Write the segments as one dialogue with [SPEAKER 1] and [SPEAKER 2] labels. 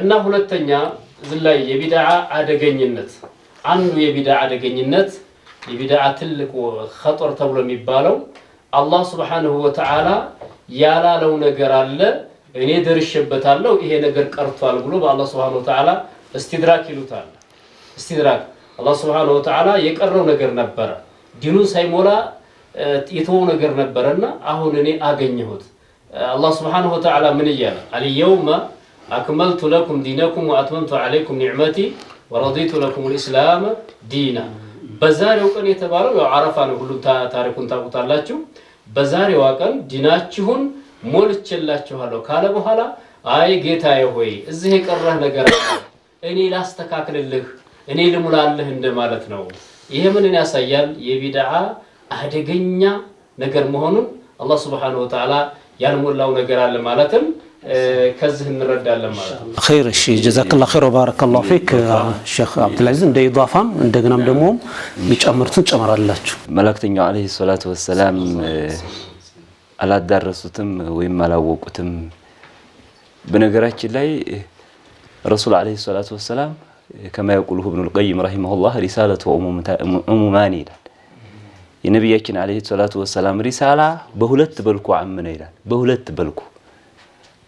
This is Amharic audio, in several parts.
[SPEAKER 1] እና ሁለተኛ ዝላይ የቢድዓ አደገኝነት አንዱ የቢድዓ አደገኝነት የቢድዓ ትልቁ ኸጠር ተብሎ የሚባለው አላህ Subhanahu Wa Ta'ala ያላለው ነገር አለ እኔ ደርሼበታለሁ ይሄ ነገር ቀርቷል ብሎ በአላህ Subhanahu Wa Ta'ala استدراك ይሉታል استدراك አላህ Subhanahu Wa Ta'ala የቀረው ነገር ነበር ዲኑ ሳይሞላ የተወው ነገር ነበርና አሁን እኔ አገኘሁት አላህ Subhanahu Wa Ta'ala ምን ይያለ اليوم أكملت لكم دينكم وأتممت عليكم نعمتي ورضيت لكم الإسلام دينا بزاري وقن يتبارو يو عرفان كل تاريخون تاقوتالاچو بزاري وقن ديناچهون ሞልቼላችሁ አለው ካለ በኋላ አይ ጌታዬ ሆይ እዚህ የቀረህ ነገር እኔ ላስተካክልልህ እኔ ልሙላልህ እንደማለት ነው ይሄ ምንን ያሳያል የቢድዓ አደገኛ ነገር መሆኑን አላህ Subhanahu Wa Ta'ala ያልሞላው ነገር አለ ማለትም ከዚህ እንረዳለን ማለት ነው
[SPEAKER 2] خير الشيء جزاك الله خير وبارك الله فيك الشيخ عبد العزيز እንደ ኢዳፋም እንደገናም ደግሞ ቢጨምሩትን ጨምራላችሁ
[SPEAKER 3] መላእክተኛው አለይሂ ሰላቱ ወሰለም አላዳረሱትም ወይም አላወቁትም በነገራችን ላይ ረሱል አለይሂ ሰላቱ ወሰለም كما يقوله ابن القيم رحمه الله رسالة عمومان ይላል የነብያችን አለይሂ ሰላቱ ወሰለም ሪሳላ በሁለት በልኩ አምነ ይላል በሁለት በልኩ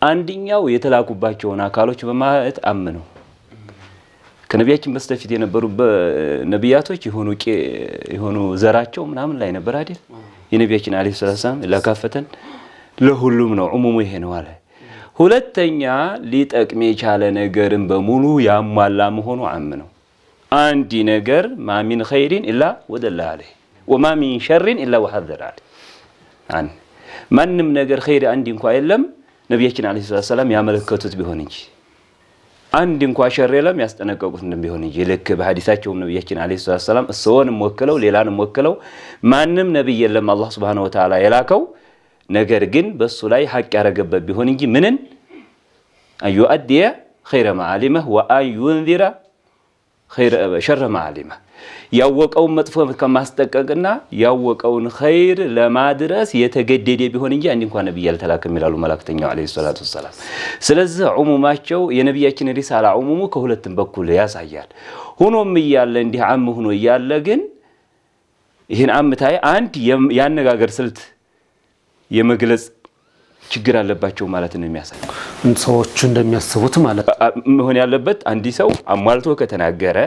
[SPEAKER 3] አንደኛው የተላኩባቸውን አካሎች በማለት አምነው ከነብያችን በስተፊት የነበሩ ነብያቶች የሆኑ ዘራቸው ምናምን ላይ ነበር አይደል የነብያችን አለይሂ ሰላም ለካፈተን ለሁሉም ነው ዑሙሙ ይሄ ነው አለ ሁለተኛ ሊጠቅም የቻለ ነገርን በሙሉ ያሟላ መሆኑ አምነው አንዲ ነገር ማሚን ኸይሪን ኢላ ወደላ አለ ወማ ሚን ሸሪን ኢላ ወሐዘረ አለ አን ማንም ነገር ኸይር አንዲ እንኳን የለም ነብያችን አለይሂ ሰላም ያመለከቱት ቢሆን እንጂ አንድ እንኳን ሸር የለም ያስጠነቀቁት ቢሆን እንጂ ለክ በሐዲሳቸው ነብያችን አለይሂ ሰላም እሰውንም ወከለው ሌላንም ወከለው ማንም ነብይ የለም አላህ Subhanahu Wa Ta'ala የላከው ነገር ግን በሱ ላይ ሐቅ ያረገበት ቢሆን እንጂ ምንን አዩአዲያ ኸይረ ማዓሊመህ ወአዩንዚራ ኸይረ ሸረ ማዓሊመህ ያወቀውን መጥፎ ከማስጠቀቅና ያወቀውን ኸይር ለማድረስ የተገደደ ቢሆን እንጂ አንድ እንኳን ነብይ ያልተላከም ይላሉ መላእክተኛው አለይሂ ሰላቱ ወሰለም ስለዚህ ዑሙማቸው የነብያችን ሪሳላ ዑሙሙ ከሁለቱም በኩል ያሳያል ሆኖም ይያለ እንዲህ አም ሆኖ ይያለ ግን ይሄን አምታይ አንድ ያነጋገር ስልት የመግለጽ ችግር አለባቸው ማለት ነው የሚያሳየው
[SPEAKER 2] ሰዎች እንደሚያስቡት ማለት
[SPEAKER 3] መሆን ያለበት አንዲ ሰው አሟልቶ ከተናገረ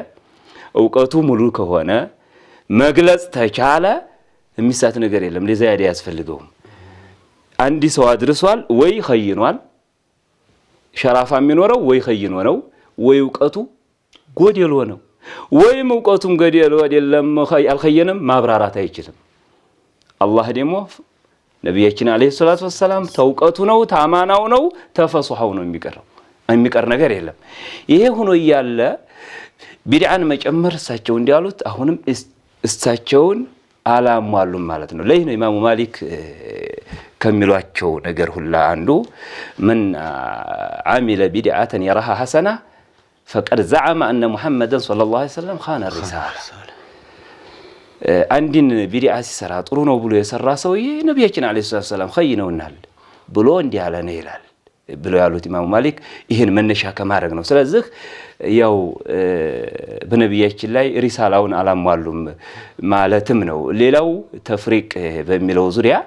[SPEAKER 3] እውቀቱ ሙሉ ከሆነ መግለጽ ተቻለ የሚሳት ነገር የለም ለዛ ያደ ያስፈልገው አንዲ ሰው አድርሷል ወይ ኸይኗል ሸራፋ የሚኖረው ወይ ኸይኖ ነው ወይ እውቀቱ ጎደሎ ነው ወይ እውቀቱም ጎደሎ አይደለም አልኸየንም ማብራራት አይችልም አላህ ደግሞ ነብያችን አለይሂ ሰላቱ ወሰለም ተውቀቱ ነው ታማናው ነው ተፈሱሐው ነው የሚቀር ነገር የለም ይሄ ሆኖ ይያለ ቢድዓን መጨመር እሳቸው እንዲያሉት አሁንም እሳቸውን አላሟሉም ማለት ነው ለይ ነው ኢማሙ ማሊክ ከሚሏቸው ነገር ሁላ አንዱ ምን عامل بدعة يراها حسنة فقد زعم أن محمد صلى الله عليه وسلم خان الرسالة አንዲን ቢድዓ ሲሰራ ጥሩ ነው ብሎ የሰራ ሰውዬ ነብያችን አለይሂ ሰላም ኸይነውናል ብሎ እንዲያለ ነው ይላል ብሎ ያሉት ኢማሙ ማሊክ ይሄን መነሻ ከማድረግ ነው ስለዚህ ያው በነብያችን ላይ ሪሳላውን አላሟሉም ማለትም ነው ሌላው ተፍሪቅ በሚለው ዙሪያ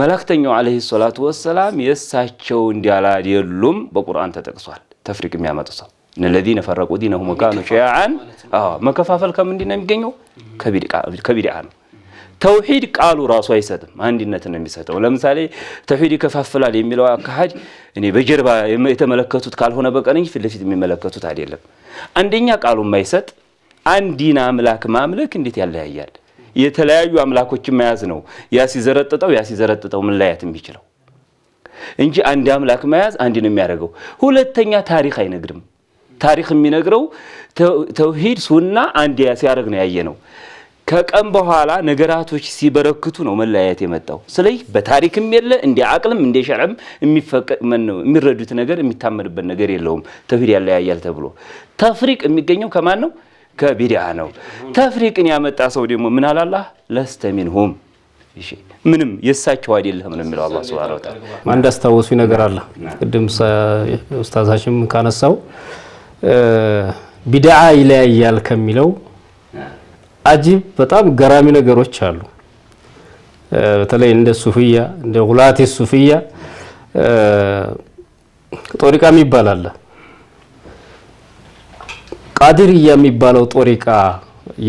[SPEAKER 3] መላእክተኛው አለይሂ ሰላቱ ወሰለም የሳቸው እንዲያላ አይደሉም በቁርአን ተጠቅሷል ተፍሪቅ የሚያመጡ ሰው الذين فرقوا دينهم وكانوا شيعا መከፋፈል ከምንድነው የሚገኘው ከቢድዓ ነው ተውሂድ ቃሉ ራሱ አይሰጥም አንድነት ነው የሚሰጠው ለምሳሌ ተውሂድ ይከፋፈላል የሚለው አካሃድ እኔ በጀርባ የተመለከቱት ካልሆነ በቀንኝ ፍልፊት የሚመለከቱት አይደለም አንደኛ ቃሉ የማይሰጥ አንዲና አምላክ ማምለክ እንዴት ያለያያል የተለያዩ አምላኮችን መያዝ ነው ያሲዘረጥጠው ምን ላያት የሚችለው እንጂ አንድ አምላክ መያዝ አንድ ነው የሚያደርገው ሁለተኛ ታሪክ አይነግርም ታሪክ የሚነግረው ተውሂድ ሱና አንድ ያሲያረግ ነው ያየነው ከቀን በኋላ ነገራቶች ሲበረክቱ ነው መላያት የመጣው ስለዚህ በታሪክም የለ እንደ አቅልም እንደ ሸርዕም የሚረዱት ነገር የሚታመንበት ነገር የለውም ተውሂድ ያለያያል ተብሎ ተፍሪቅ የሚገኘው ከማን ነው ከቢድዓ ነው ተፍሪቅን ያመጣ ሰው ደግሞ ምን አላህ ለስተሚንሁም ምንም የሳቸው አይደለም ነው የሚለው አላህ Subhanahu Wa Ta'ala።
[SPEAKER 1] አንድ አስተዋወሱኝ ነገር አለ ቅድም ኡስታዛሽም ካነሳው ቢድዓ ይለያያል ከሚለው አጂብ በጣም ገራሚ ነገሮች አሉ። በተለይ እንደ ሱፊያ እንደ ጉላቴ ሱፊያ ጦሪቃ የሚባል አለ። ቃድርያ የሚባለው ጦሪቃ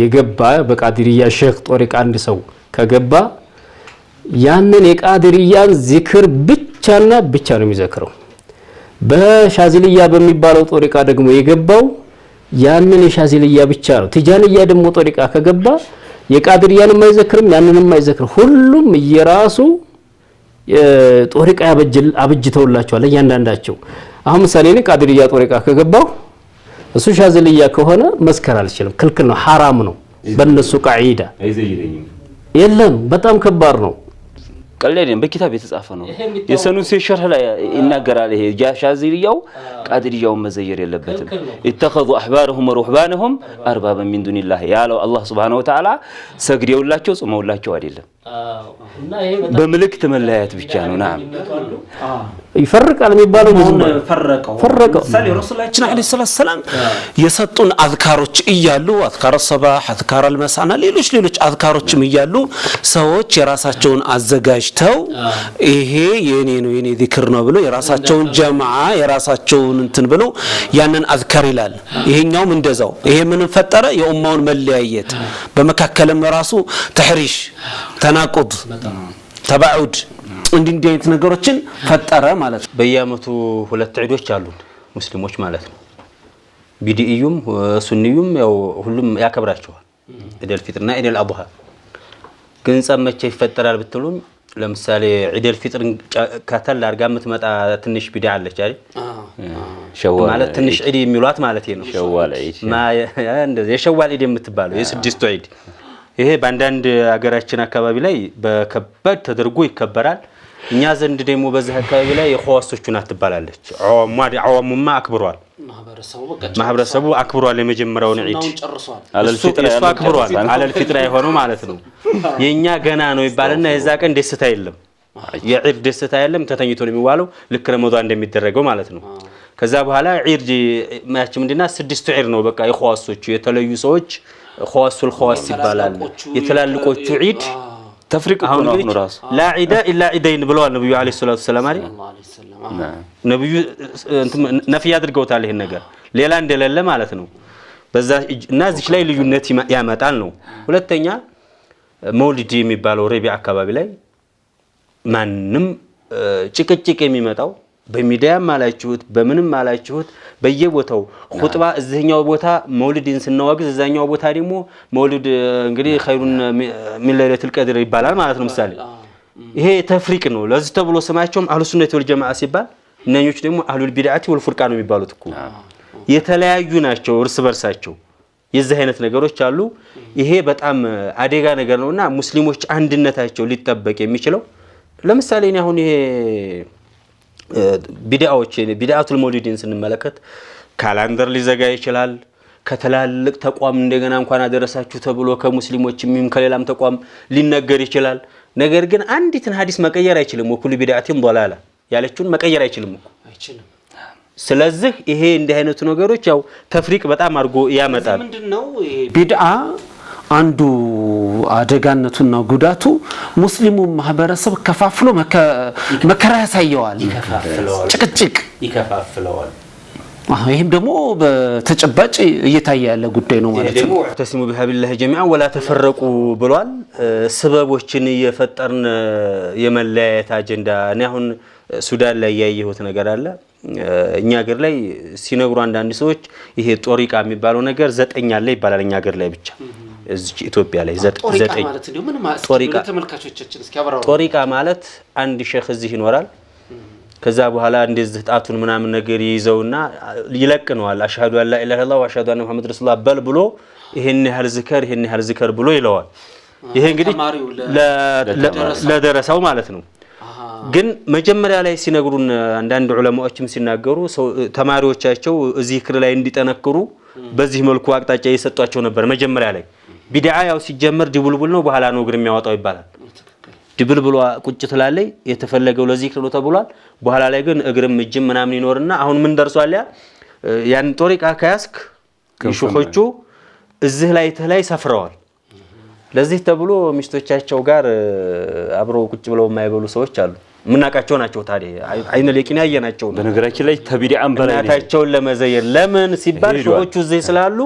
[SPEAKER 1] የገባ በቃድርያ ሼክ ጦሪቃ አንድ ሰው ከገባ ያንን የቃድርያን ዚክር ብቻና ብቻ ነው የሚዘክረው። በሻዚልያ በሚባለው ጦሪቃ ደግሞ የገባው ያንን የሻዚልያ ብቻ ነው። ቲጃንያ ደግሞ ጦሪቃ ከገባ የቃድርያንም አይዘክርም ያንንም አይዘክርም። ሁሉም የራሱ ጦሪቃ አብጅተውላቸዋል እያንዳንዳቸው። አሁን ምሳሌ እኔ ቃድርያ ጦሪቃ ከገባው እሱ ሻዚልያ ከሆነ መስከር አልችልም፣ ክልክል ነው፣ ሐራም ነው በእነሱ ቃዒዳ። የለም በጣም ከባድ ነው።
[SPEAKER 3] ቀለልን በኪታብ የተጻፈ ነው። የሰኑሲ ሸርህ ላይ ይናገራል። ይሄ ሻዚልያው ቃድርያው መዘየር የለበትም። اتخذوا احبارهم ورهبانهم اربابا من دون الله ያለው አላህ Subhanahu Wa Ta'ala ሰግደውላቸው ጾመውላቸው አይደለም። በመልእክት መለያየት ብቻ ነው። ናም ይፈርቃል የሚባለው ፈረቀው
[SPEAKER 2] ሰለ ረሱላችን አለይሂ ሰላም የሰጡን አዝካሮች እያሉ አዝካረ ሰባህ አዝካረ አልመሳና ሌሎች አዝካሮችም እያሉ ሰዎች የራሳቸውን አዘጋጅተው ይሄ የኔ ነው የኔ ዚክር ነው ብለው የራሳቸውን ጀማዓ የራሳቸውን እንትን ብለው ያንን አዝካር ይላል። ይሄኛውም እንደዛው ይሄ ምን ፈጠረ? የኡማውን መለያየት በመካከለም ራሱ ተህሪሽ ተናቁድ ተባዑድ እንዲህ አይነት ነገሮችን ፈጠረ ማለት ነው።
[SPEAKER 4] በየአመቱ ሁለት ዒዶች አሉን ሙስሊሞች ማለት ነው። ቢዲኢዩም ሱኒዩም ያው ሁሉም ያከብራቸዋል። ኢደል ፊጥርና ኢደል አድሃ ግን ጸመቼ ይፈጠራል ብትሉም ለምሳሌ ኢደል ፊጥርን ከተል አርጋ የምትመጣ ትንሽ ቢድዓ አለች አይደል? ሸዋል ማለት ትንሽ ዒድ የሚሏት ማለት ነው።
[SPEAKER 3] ሸዋል ዒድ
[SPEAKER 4] እንደዚህ የሸዋል ዒድ የምትባለው የስድስቱ ዒድ ይሄ በአንዳንድ ሀገራችን አካባቢ ላይ በከባድ ተደርጎ ይከበራል። እኛ ዘንድ ደግሞ በዚህ አካባቢ ላይ የኸዋሶቹን አትባላለች። አዋሙማ አክብሯል፣ ማህበረሰቡ አክብሯል። የመጀመሪያውን ዒድ እሱ አክብሯል። አለል ፊጥራ የሆነው ማለት ነው። የኛ ገና ነው ይባልና የዛ ቀን ደስታ የለም፣ የዒድ ደስታ የለም። ተተኝቶ ነው የሚዋለው ልክ ረመዳን እንደሚደረገው ማለት ነው። ከዛ በኋላ ዒድ ማያች ምንድነው ስድስቱ ዒድ ነው በቃ የኸዋሶቹ የተለዩ ሰዎች ኸዋሱል ኸዋስ ይባላል። የተላልቆቹ ዒድ
[SPEAKER 3] ተፍሪቅ ነው ራሱ
[SPEAKER 4] ላ ዒዳ ኢላ ዒደይን ብለዋል ነብዩ አለይሂ ሰላቱ ሰላም አይደል? ነብዩ ነፍይ አድርገውታል ይሄን ነገር ሌላ እንደሌለ ማለት ነው። በዛ እና እዚህ ላይ ልዩነት ያመጣል ነው። ሁለተኛ መውሊድ የሚባለው ረቢዕ አካባቢ ላይ ማንንም ጭቅጭቅ የሚመጣው በሚዲያም አላችሁት በምንም አላችሁት በየቦታው ኹጥባ እዚህኛው ቦታ መውሊድን ስናወግዝ እዛኛው ቦታ ደግሞ መውሊድ እንግዲህ ኸይሩን ሚን ለይለቱል ቀድር ይባላል ማለት ነው። ምሳሌ ይሄ ተፍሪቅ ነው። ለዚህ ተብሎ ስማቸውም አህሉ ሱነቲ ወል ጀማዓ ሲባል እነኞች ደግሞ አህሉል ቢድዓቲ ወል ፉርቃን ነው የሚባሉት እኮ የተለያዩ ናቸው እርስ በርሳቸው። የዚህ አይነት ነገሮች አሉ። ይሄ በጣም አደጋ ነገር ነውና ሙስሊሞች አንድነታቸው ሊጠበቅ የሚችለው ለምሳሌ እኔ አሁን ይሄ ቢድዓቱል መውሊድን ስንመለከት ካላንደር ሊዘጋ ይችላል። ከተላልቅ ተቋም እንደገና እንኳን አደረሳችሁ ተብሎ ከሙስሊሞችም ከሌላም ተቋም ሊነገር ይችላል። ነገር ግን አንዲትን ሐዲስ መቀየር አይችልም። ወኩሉ ቢድዓቲን ضላላ ያለችውን መቀየር አይችልም እኮ አይችልም። ስለዚህ ይሄ እንዲህ አይነቱ ነገሮች ያው ተፍሪቅ በጣም አድርጎ ያመጣል።
[SPEAKER 2] ምንድነው ቢድዓ አንዱ አደጋነቱና ጉዳቱ ሙስሊሙ ማህበረሰብ ከፋፍሎ መከራ ያሳየዋል፣ ጭቅጭቅ ይከፋፍለዋል። ይሄም ደግሞ በተጨባጭ እየታየ ያለ ጉዳይ ነው ማለት ነው።
[SPEAKER 4] ተስሙ ቢሀቢላህ ጀሚዓ ወላ ተፈረቁ ብሏል። ስበቦችን እየፈጠርን የመለያየት አጀንዳ እኔ አሁን ሱዳን ላይ ያየሁት ነገር አለ። እኛ ሀገር ላይ ሲነግሩ አንዳንድ ሰዎች ይሄ ጦሪቃ የሚባለው ነገር 9 አለ ይባላል እኛ ሀገር ላይ ብቻ እዚህ ኢትዮጵያ ላይ 9
[SPEAKER 2] ማለት ነው። ምን ማለት
[SPEAKER 4] ጦሪቃ
[SPEAKER 2] ተመልካቾቻችን እስኪ አብራሩ።
[SPEAKER 4] ጦሪቃ ማለት አንድ ሼክ እዚህ ይኖራል። ከዛ በኋላ እንደዚህ ጣቱን ምናምን ነገር ይይዘውና ይለቅነዋል። አሽሃዱ አላ ኢላሀ ኢላላህ ወአሽሃዱ አነ ሙሐመድ ረሱላህ በል ብሎ ይሄን ያህል ዝከር ብሎ ይለዋል። ይሄ እንግዲህ ለደረሰው ማለት ነው። ግን መጀመሪያ ላይ ሲነግሩን አንዳንድ ዑለማዎችም ሲናገሩ ተማሪዎቻቸው ዚክር ላይ እንዲጠነክሩ በዚህ መልኩ አቅጣጫ እየሰጧቸው ነበር። መጀመሪያ ላይ ቢድዓ ያው ሲጀመር ድቡልቡል ነው በኋላ ነው እግር የሚያወጣው ይባላል። ድብል ብሎ ቁጭ ትላለይ የተፈለገው ለዚክር ነው ተብሏል በኋላ ላይ ግን እግርም እጅም ምናምን ይኖርና አሁን ምን ደርሷል ያን ጦሪቃ ካያስክ ይሹኾቹ እዚህ ላይ ተላይ ሰፍረዋል ለዚህ ተብሎ ሚስቶቻቸው ጋር አብረው ቁጭ ብለው የማይበሉ ሰዎች አሉ ምናቃቸው ናቸው ታዲያ አይነ ለቂና ያየናቸው
[SPEAKER 3] በነገራችን ላይ ተቢዲአን በላይ
[SPEAKER 4] እናታቸውን ለመዘየር ለምን ሲባል ሹኾቹ እዚህ ስላሉ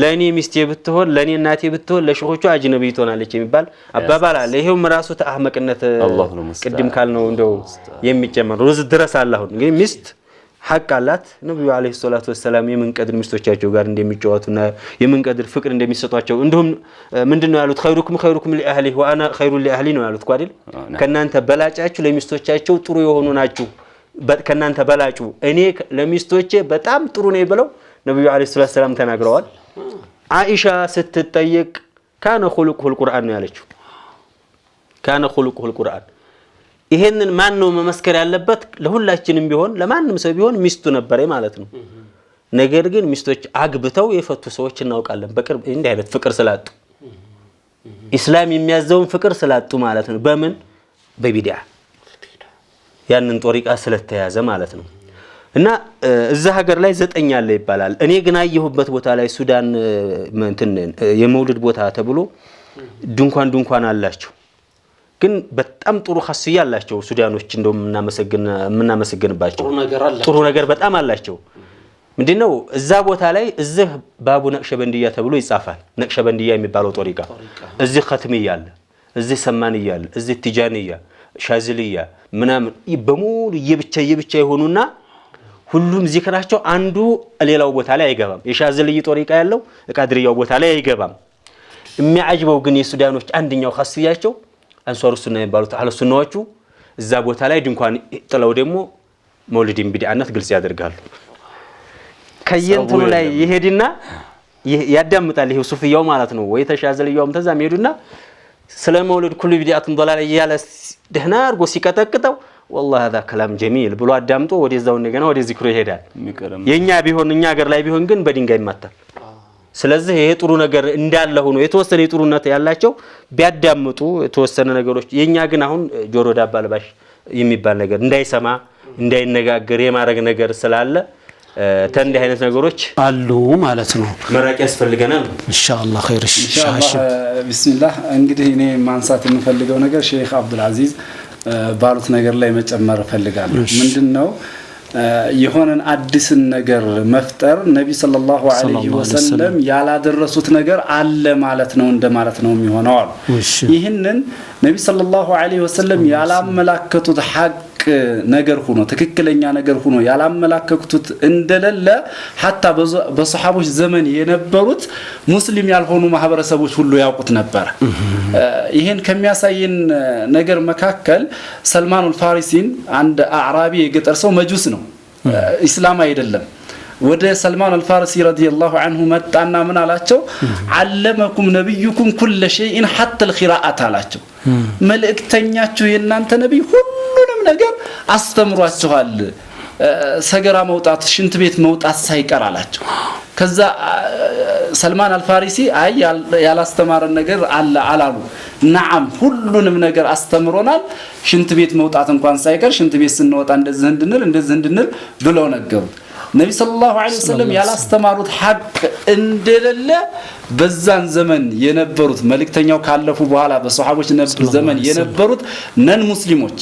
[SPEAKER 4] ለኔ ሚስቴ ብትሆን ለኔ እናቴ ብትሆን ለሹኾቹ አጅነብይ ትሆናለች የሚባል አባባል አለ ይሄው ራሱ ተአህመቅነት ቅድም ካልነው እንደው የሚጨመር ሩዝ ድረስ አለ አሁን እንግዲህ ሚስት ሐቅ አላት ነብዩ አለይሂ ሰላቱ ወሰለም የምንቀድር ሚስቶቻቸው ጋር እንደሚጫወቱና የምንቀድር ፍቅር እንደሚሰጧቸው እንደውም ምንድነው ያሉት ኸይሩኩም ለአህሊሂ ወአና ኸይሩ ለአህሊ ነው ያሉት ቋዲል ከናንተ በላጫችሁ ለሚስቶቻቸው ጥሩ የሆኑ ናችሁ ከናንተ በላጩ እኔ ለሚስቶቼ በጣም ጥሩ ነኝ ብለው ነብዩ አለይሂ ሰላቱ ወሰለም ተናግረዋል አይሻ ስትጠየቅ ካነ ኹሉቁል ቁርአን ነው ያለችው ካነ ኹሉቁል ቁርአን ይሄንን ማን ነው መመስከር ያለበት ለሁላችንም ቢሆን ለማንም ሰው ቢሆን ሚስቱ ነበር ማለት ነው ነገር ግን ሚስቶች አግብተው የፈቱ ሰዎች እናውቃለን በቅርብ እንዲህ አይነት ፍቅር ስላጡ ኢስላም የሚያዘውን ፍቅር ስላጡ ማለት ነው በምን በቢድዓ ያንን ጦሪቃ ስለተያዘ ማለት ነው እና እዛ ሀገር ላይ 9 አለ ይባላል እኔ ግን አየሁበት ቦታ ላይ ሱዳን እንትን የመውሊድ ቦታ ተብሎ ድንኳን አላቸው ግን በጣም ጥሩ ሐስያ አላቸው ሱዳኖች እንደውም እናመሰግንባቸው ጥሩ ነገር በጣም አላቸው ምንድነው እዛ ቦታ ላይ እዚህ ባቡ ነቅሸበንዲያ ተብሎ ይጻፋል ነቅሸበንዲያ የሚባለው ጦሪቃ እዚህ ختምያ አለ እዚህ ሰማንያ አለ እዚህ ቲጃንያ ሻዝልያ ምናምን በሙሉ የብቻ ይሆኑና ሁሉም ዚክራቸው አንዱ ሌላው ቦታ ላይ አይገባም የሻዝልይ ጦሪቃ ያለው ቃድሪያው ቦታ ላይ አይገባም የሚያጅበው ግን የሱዳኖች አንደኛው ሐስያቸው አንሷሩ ሱና የሚባሉት አህለ ሱናዎቹ እዛ ቦታ ላይ ድንኳን ጥለው ደግሞ መውሊድን ቢድዓነት ግልጽ ያደርጋሉ ከየንቱ ላይ ይሄድና ያዳምጣል ይሄ ሱፊያው ማለት ነው ወይ ተሻዘልያውም ተዛም ይሄዱና ስለ መውሊድ ኩሉ ቢድዓቱን ضلال ያለ ደህና አርጎ ሲቀጠቅጠው والله هذا كلام جميل ብሎ አዳምጦ ወደዛው እንደገና ወደ ዚክሩ ይሄዳል የኛ ቢሆን እኛ ሀገር ላይ ቢሆን ግን በድንጋይ ይማታል ስለዚህ ይሄ ጥሩ ነገር እንዳለ ሆኖ የተወሰነ ጥሩነት ያላቸው ቢያዳምጡ የተወሰነ ነገሮች የኛ ግን አሁን ጆሮ ዳባ ልባሽ የሚባል ነገር እንዳይሰማ እንዳይነጋገር የማረግ ነገር ስላለ ተንዲ አይነት ነገሮች
[SPEAKER 2] አሉ ማለት ነው
[SPEAKER 4] መራቂ ያስፈልገናል ኢንሻአላህ ኸይር
[SPEAKER 5] ኢንሻአላህ ቢስሚላህ እንግዲህ እኔ ማንሳት የምፈልገው ነገር ሼክ አብዱል አዚዝ ባሉት ነገር ላይ መጨመር ፈልጋለሁ ምንድነው የሆነን አዲስን ነገር መፍጠር ነብይ ሰለላሁ ዐለይሂ ወሰለም ያላደረሱት ነገር አለ ማለት ነው እንደማለት ነው የሚሆነው አሉ ይሄንን ነብይ ሰለላሁ ዐለይሂ ወሰለም ያላመላከቱት ሐቅ ነገር ሆኖ ትክክለኛ ነገር ሆኖ ያላመላከቱት እንደሌለ hatta በሱሐቦች ዘመን የነበሩት ሙስሊም ያልሆኑ ማህበረሰቦች ሁሉ ያውቁት ነበር ይሄን ከሚያሳየን ነገር መካከል ሰልማን አልፋሪሲን አንድ አዕራቢ የገጠር ሰው መጁስ ነው እስላም አይደለም ወደ ሰልማን አልፋሪሲ ረዲየላሁ ዐንሁ መጣና ምን አላቸው علمكم نبيكم كل شيء حتى القراءه አላቸው መልእክተኛችሁ የናንተ ነብይ ሁሉንም ነገር አስተምሯችኋል ሰገራ መውጣት ሽንት ቤት መውጣት ሳይቀር አላቸው ከዛ ሰልማን አልፋሪሲ አይ ያላስተማረን ነገር አለ አላሉ نعم ሁሉንም ነገር አስተምሮናል ሽንት ቤት መውጣት እንኳን ሳይቀር ሽንት ቤት ስንወጣ እንደዚህ እንድንል ብለው ነገሩ ነብይ ሰለላሁ ዐለይሂ ወሰለም ያላስተማሩት ሐቅ እንደሌለ በዛን ዘመን የነበሩት መልእክተኛው ካለፉ በኋላ በሱሐቦች ነብዩ ዘመን የነበሩት ነን ሙስሊሞች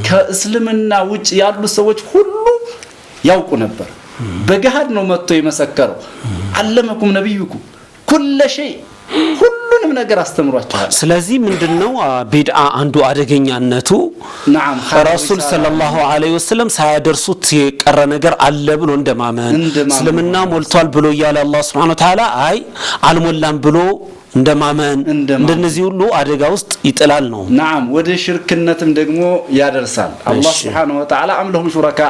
[SPEAKER 5] ከእስልምና ውጭ ያሉ ሰዎች ሁሉ ያውቁ ነበር በገሃድ ነው መጥቶ የመሰከረው علمكم نبيكم كل شيء ሁሉንም ነገር አስተምሯቸዋል
[SPEAKER 2] ስለዚህ ምንድነው ቢድዓ አንዱ አደገኛነቱ نعم ረሱል ሰለላሁ ዐለይሂ ወሰለም ሳያደርሱት የቀረ ነገር አለ ብሎ እንደማመን እስልምና ሞልቷል ብሎ ያለ አላህ Subhanahu Wa Ta'ala አይ አልሞላም ብሎ እንደማመን እንደነዚህ ሁሉ አደጋ ውስጥ ይጥላል ነው
[SPEAKER 5] نعم ወደ ሽርክነትም ደግሞ ያደርሳል አላህ Subhanahu Wa Ta'ala አምለሁም ሹረካ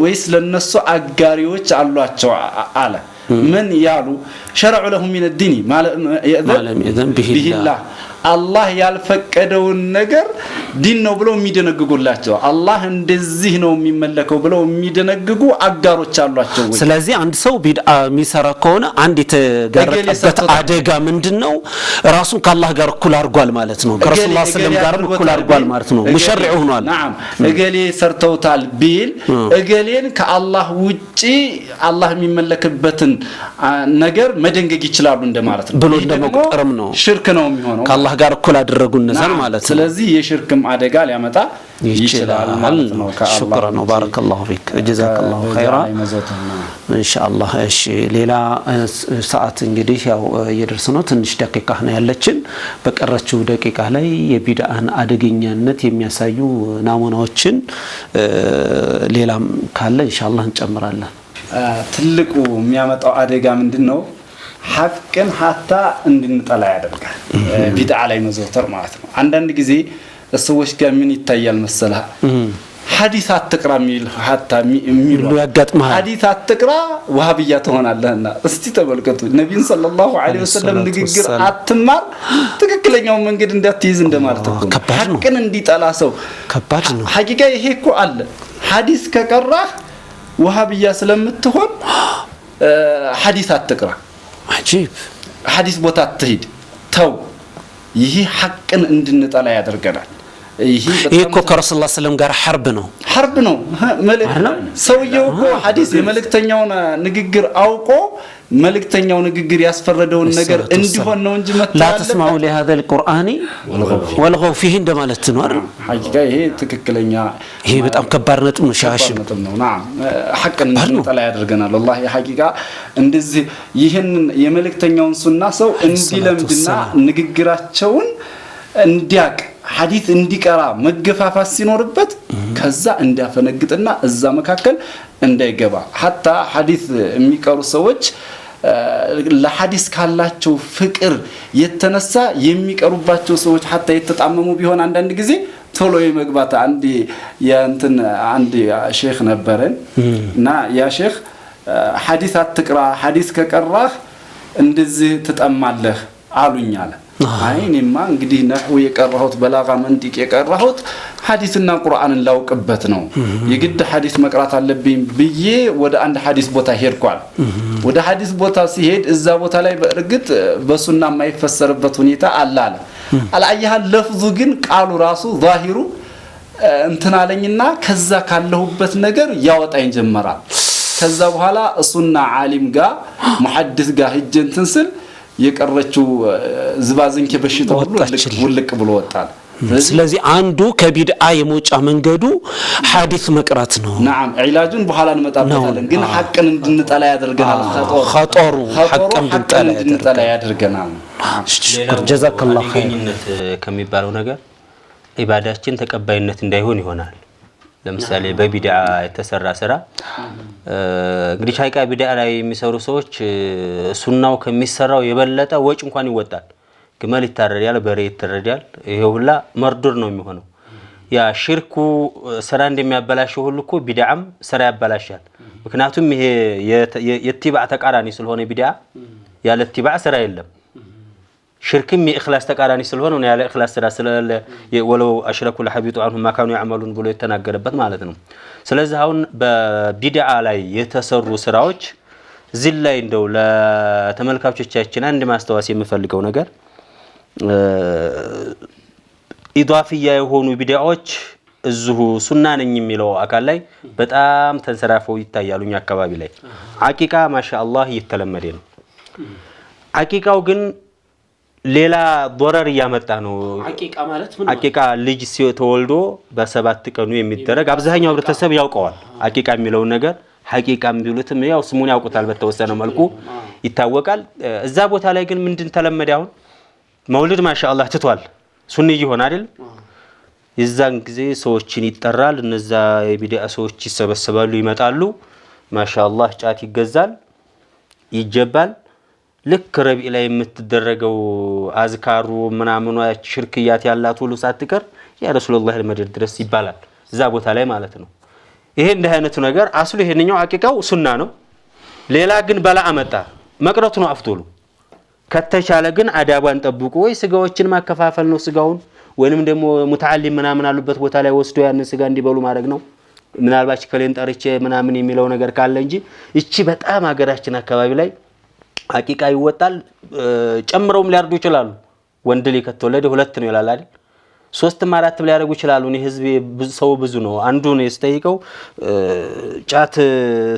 [SPEAKER 5] ወይስ ለነሱ አጋሪዎች አሏቸው አለ من يالو شرع لهم من الدين ما لم يأذن به الله አላህ ያልፈቀደውን ነገር ዲን ነው ብለው የሚደነግጉላቸው አላህ እንደዚህ ነው የሚመለከው ብለው የሚደነግጉ አጋሮች አሏቸው ወይ?
[SPEAKER 2] ስለዚህ አንድ ሰው ቢድዓ የሚሰራ ከሆነ አንድ የተጋረጠበት አደጋ ምንድነው? ራሱን ከአላህ ጋር እኩል አድርጓል ማለት ነው። ከረሱላህ ሰለላሁ ዐለይሂ ወሰለም ጋር እኩል አድርጓል ማለት ነው። ሙሸሪዕ ሆኗል።
[SPEAKER 5] ናም እገሌ ሰርተውታል ቢል እገሌን ከአላህ ውጪ አላህ የሚመለክበትን ነገር መደንገግ ይችላሉ እንደማለት ነው።
[SPEAKER 2] ብሎ እንደመቁጠርም ነው።
[SPEAKER 5] ሽርክ ነው የሚሆነው።
[SPEAKER 2] ከአላህ ጋር እኩል አደረጉ እነዛን ማለት ነው።
[SPEAKER 5] ስለዚህ የሽርክም አደጋ ሊያመጣ ይችላል ማለት ነው።
[SPEAKER 2] ሽክራን ነው። ባረከላሁ ፊክ ጀዛከላሁ ኸይራ ኢንሻአላህ። እሺ ሌላ ሰዓት እንግዲህ ያው እየደረሰ ነው። ትንሽ ደቂቃ ነው ያለችን። በቀረችው ደቂቃ ላይ የቢድዓን አደገኛነት የሚያሳዩ ናሙናዎችን ሌላም ካለ ኢንሻአላህ እንጨምራለን።
[SPEAKER 5] ትልቁ የሚያመጣው አደጋ ምንድነው? ሐቅን ሀታ እንድንጠላ ያደርጋል። ቢድዓ ላይ መዘውተር ማለት ነው። አንዳንድ ጊዜ ሰዎች ጋር ምን ይታያል መሰለህ? ሐዲስ አትቅራ የሚል ሀታ የሚሉ
[SPEAKER 2] ያጋጥማል።
[SPEAKER 5] ሐዲስ አትቅራ ወሃብያ ትሆናለህና። እስቲ ተመልከቱ፣ ነብዩን ሰለላሁ ዐለይሂ ወሰለም ንግግር አትማር ትክክለኛው መንገድ እንዳትይዝ እንደማለት ነው። ሐቅን እንዲጠላ ሰው ከባድ ነው። ሐቂቃ ይሄ እኮ አለ። ሐዲስ ከቀራህ ወሃብያ ስለምትሆን ሐዲስ አትቅራ፣ አጂብ ሐዲስ ቦታ አትሂድ፣ ተው። ይሄ ሐቅን እንድንጠላ ያደርገናል። ይሄ
[SPEAKER 2] እኮ ከረሱላህ ሰለላሁ ጋር ሐርብ ነው።
[SPEAKER 5] ሰውየው እኮ ሐዲስ የመልእክተኛውን ንግግር አውቆ መልእክተኛው ንግግር ያስፈረደውን ነገር እንዲሆን ነው እንጂ
[SPEAKER 2] ላ ተስማዑ ለهذا القرآن ወልገው فيه እንደማለት ነው አይደል?
[SPEAKER 5] ሐቂቃ ይሄ ትክክለኛ
[SPEAKER 2] ይሄ በጣም ከባድ ነጥብ ነው። ሻሽም
[SPEAKER 5] ነው። ናም ሐቅን እንድንጠላ ያደርገናል። والله ሐቂቃ እንደዚህ ይሄን የመልእክተኛውን ሱና ሰው እንዲለምድና ንግግራቸውን እንዲያቅ ሐዲስ እንዲቀራ መገፋፋት ሲኖርበት ከዛ እንዲያፈነግጥና እዛ መካከል እንዳይገባ ሐታ ሐዲስ የሚቀሩ ሰዎች ለሐዲስ ካላቸው ፍቅር የተነሳ የሚቀሩባቸው ሰዎች ሐታ የተጣመሙ ቢሆን አንዳንድ ጊዜ ቶሎ የመግባት አንድ ሼክ ነበረን እና ያ ሼክ ሐዲስ አትቅራ፣ ሐዲስ ከቀራህ እንደዚህ ትጠማለህ አሉኝ አለ። አይኔማ እንግዲህ ነህው የቀራሁት በላጋ መንጢቅ የቀራሁት ሐዲስና ቁርአንን ላውቅበት ነው። የግድ ሐዲስ መቅራት አለብኝ ብዬ ወደ አንድ ሐዲስ ቦታ ሄድኳል። ወደ ሐዲስ ቦታ ሲሄድ እዛ ቦታ ላይ በእርግጥ በሱና የማይፈሰርበት ሁኔታ አለ አልአያህ ለፍዙ ግን ቃሉ ራሱ ዛሂሩ እንትናለኝና ከዛ ካለሁበት ነገር ያወጣኝ ጀመራል። ከዛ በኋላ ሱና ዓሊም ጋር ሙሐዲስ ጋር ሂጅ እንትን ስል የቀረችው ዝባዝንከ በሽታ ሁሉ ውልቅ ብሎ ወጣል።
[SPEAKER 2] ስለዚህ አንዱ ከቢድዓ የመውጫ መንገዱ ሐዲስ መቅራት ነው።
[SPEAKER 5] نعم علاجን በኋላ እንመጣበታለን። ግን ሐቅን እንድንጠላ ያደርገናል።
[SPEAKER 2] ኸጦሩ ሐቅን እንድንጠላ
[SPEAKER 5] ያደርገናል።
[SPEAKER 2] ጀዛከላሁ ኸይር
[SPEAKER 4] ከሚባለው ነገር ኢባዳችን ተቀባይነት እንዳይሆን ይሆናል። ለምሳሌ በቢድዓ የተሰራ ስራ እንግዲህ ሻይቃ ቢድዓ ላይ የሚሰሩ ሰዎች ሱናው ከሚሰራው የበለጠ ወጭ እንኳን ይወጣል። ግመል ይታረዳል፣ በሬ ይታረዳል። ይሄ ሁላ መርዱር ነው የሚሆነው። ያ ሽርኩ ስራ እንደሚያበላሽው ሁሉ እኮ ቢድዓም ስራ ያበላሻል። ምክንያቱም ይሄ የኢትባዕ ተቃራኒ ስለሆነ ቢድዓ ያለ ኢትባዕ ስራ የለም። ሽርክም የእኽላስ ተቃራኒ ስለሆነ ነው። ያለ እኽላስ ስራ ስለለ ወለው አሽረኩ ለሐቢጡ አንሁም ማካኑ ያዕመሉን ብሎ የተናገረበት ማለት ነው። ስለዚህ አሁን በቢድዓ ላይ የተሰሩ ስራዎች እዚህ ላይ እንደው ለተመልካቾቻችን አንድ ማስተዋወስ የምፈልገው ነገር ኢዳፊያ የሆኑ ቢድዓዎች እዚሁ ሱና ነኝ የሚለው አካል ላይ በጣም ተንሰራፈው ይታያሉኛ አካባቢ ላይ አቂቃ ማሻአላህ እየተለመደ ነው። አቂቃው ግን ሌላ ضرر ያመጣ ነው።
[SPEAKER 2] አቂቃ ማለት ምን?
[SPEAKER 4] አቂቃ ልጅ ተወልዶ በሰባት ቀኑ የሚደረግ አብዛኛው ህብረተሰብ ያውቀዋል። አቂቃ የሚለው ነገር ሐቂቃም ቢሉትም ያው ስሙን ያውቁታል በተወሰነ መልኩ ይታወቃል። እዛ ቦታ ላይ ግን ምንድን ተለመደ? አሁን መውሊድ ማሻአላህ ትቷል። ሱኒ ይሆን አይደል? የዛን ጊዜ ሰዎችን ይጠራል። እነዛ የቢድዓ ሰዎች ይሰበሰባሉ፣ ይመጣሉ። ማሻአላህ ጫት ይገዛል፣ ይጀባል። ልክ ረቢዕ ላይ የምትደረገው አዝካሩ ምናምኑ ሽርክያት ያላት ሁሉ ሳትቀር ያ ረሱላህ ለመድር ድረስ ይባላል እዛ ቦታ ላይ ማለት ነው። ይሄ እንደ አይነቱ ነገር አስሉ ይሄንኛው አቂቃው ሱና ነው። ሌላ ግን በላ አመጣ መቅረቱ ነው አፍቶሉ። ከተቻለ ግን አዳባን ጠብቆ ወይ ስጋዎችን ማከፋፈል ነው ስጋውን ወይንም ደግሞ ሙተዓሊም ምናምን አሉበት ቦታ ላይ ወስዶ ያን ስጋ እንዲበሉ ማድረግ ነው ምናልባት ከሌን ጠርቼ ምናምን የሚለው ነገር ካለ እንጂ እቺ በጣም ሀገራችን አካባቢ ላይ ሐቂቃ ይወጣል ጨምረውም ሊያርዱ ይችላሉ ወንድ ልጅ ከተወለደ ሁለት ነው ይላል አይደል ሶስትም አራትም ሊያደርጉ ይችላሉ እኔ ህዝብ ሰው ብዙ ነው አንዱ ነው የስተይቀው ጫት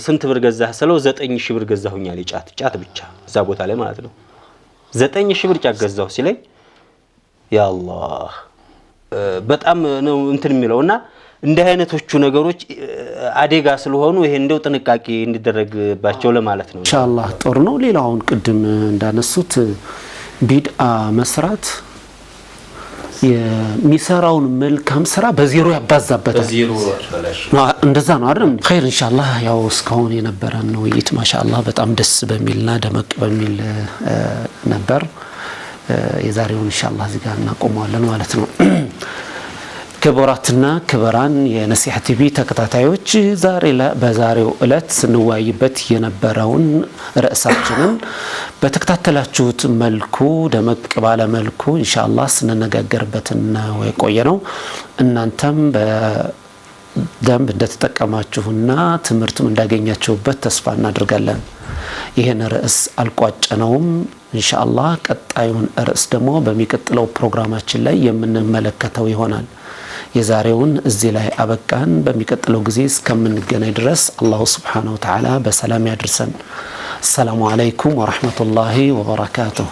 [SPEAKER 4] ስንት ብር ገዛህ ስለው 9000 ብር ገዛሁኛል ጫት ብቻ እዛ ቦታ ላይ ማለት ነው 9000 ብር ጫት ገዛሁ ሲለኝ ያ አላህ በጣም ነው እንትን የሚለውና እንደ አይነቶቹ ነገሮች አደጋ ስለሆኑ ይሄ እንደው ጥንቃቄ እንዲደረግባቸው ለማለት ነው
[SPEAKER 2] ኢንሻአላህ ጦር ነው ሌላውን ቅድም እንዳነሱት ቢድአ መስራት የሚሰራውን መልካም ስራ በዜሮ ያባዛበታል በዜሮ እንደዛ ነው አይደል ኸይር ኢንሻአላህ ያው እስካሁን የነበረን ውይይት ማሻአላህ በጣም ደስ በሚልና ደመቅ በሚል ነበር የዛሬውን ኢንሻአላህ እዚህ ጋር እናቆማለን ማለት ነው ክብራትና ክብራን የነሲሃ ቲቪ ተከታታዮች በዛሬው ዕለት ስንወያይበት የነበረውን ርዕሳችንን በተከታተላችሁት መልኩ ደመቅ ባለ መልኩ ኢንሻአላህ ስንነጋገርበት ነው የቆየነው እናንተም በደንብ እንደተጠቀማችሁና ትምህርትም እንዳገኛችሁበት ተስፋ እናደርጋለን ይሄን ርዕስ አልቋጨነውም ኢንሻአላህ ቀጣዩን ርዕስ ደግሞ በሚቀጥለው ፕሮግራማችን ላይ የምንመለከተው ይሆናል የዛሬውን እዚህ ላይ አበቃን በሚቀጥለው ጊዜ እስከምንገናኝ ድረስ አላህ Subhanahu Wa Ta'ala በሰላም ያድርሰን السلام عليكم ورحمة الله وبركاته.